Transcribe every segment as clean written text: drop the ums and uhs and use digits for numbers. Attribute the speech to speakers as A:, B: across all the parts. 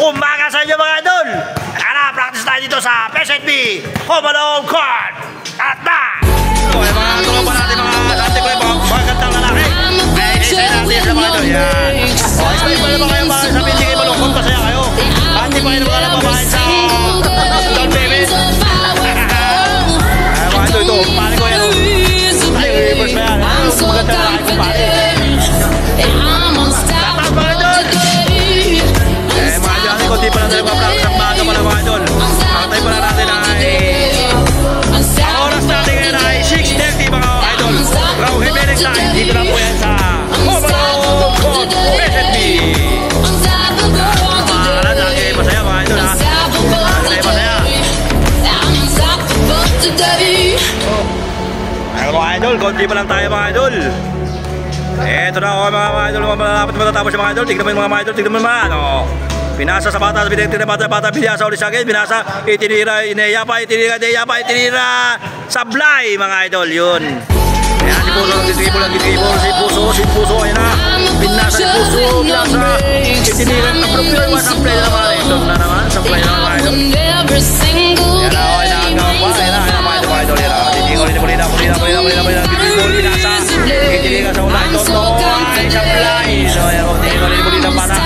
A: Umaga sa inyo mga idol. Tara, practice tayo dito sa PSNB Home Alone Court. At na! So, yung mga tropa natin, mga dati ko yung mga gandang lalaki. Eh, isa natin sa mga idol. Yan. O, ispain pa naman kayo mga sabihin, hindi kayo malungkot, masaya kayo. At di pa kayo naman nababahin sa down payment. Mga idol, ito, pare ko yan. Ay, reverse na yan. Magandang lalaki kong pare. Tapos mga idol. Hindi pa natin mag-practice ang baga pala mga idol. Antay pala natin ay ang oras natin ngayon ay 6:30 mga idol. Raw Jimenez time. Dito na po yan sa Home Alone Court PSNB. Maalan, lagi masaya mga idol ha. Lagi masaya. Ayun mga idol, konti pa lang tayo mga idol. Eto na ako mga idol. Malapit matatapos yung mga idol. Tignan mo yung mga idol. Tignan mo naman. Pinasa sa bata, binigyan bata, pinasa ulit sa akin, pinasa, itinira, ineya pa, itinira, sablay mga idol, yun. Ayan, si Puso, si Puso, ayan na, pinasa si Puso, pinasa, itinira, naprobilo, sablay na naman, ito na naman, sablay na naman mga idol. Ayan na, ayan na, hanggang pa, ayan na, mga idol, ayan na, titingol, pinasa, itinira sa ulan, ito, ay, sablay, so ayan, titingol, para,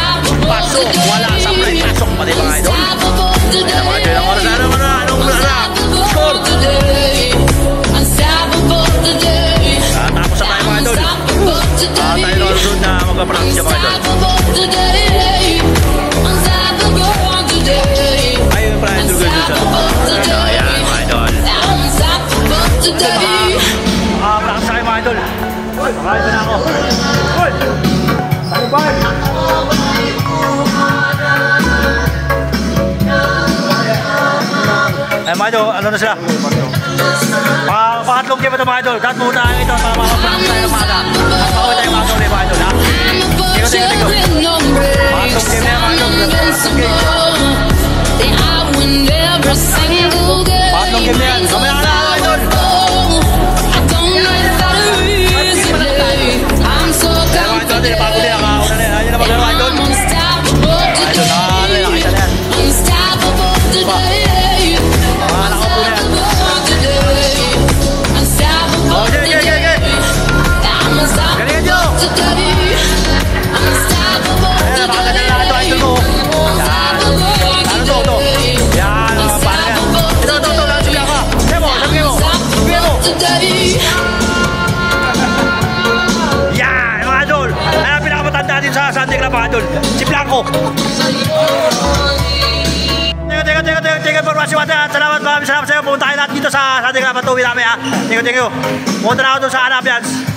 A: pasok, wala sa play, pasok pati mga idol. Ayan mga idol, ang oras na anong score. Tapos na tayo mga idol. Tayo na usunod na magpapractice mga idol. Ayun yung pala idol ko sa ayan mga idol. Practice tayo mga idol. Practice na ako. Tayo ba? Eh mga idol, ano na sila? Pangatlong game ito mga idol. Dahil muna ito para mapapraktis tayo ng maga. At makawin tayo mga idol mga idol ha. Tigo. Pangatlong game na yan mga idol. Pangatlong game na yan. Kamaya ka na mga idol. Bago din, nakauna na yan. Ayun na mga idol. Idol na nakita na yan. Sa Sunday Club mga idol, si Blanco. Teka for watching. Salamat, maraming salamat sa iyo. Pumunta kayo natin dito sa Sunday Club at uwi namin ha. Thank you. Pumunta na ako doon sa Anapians.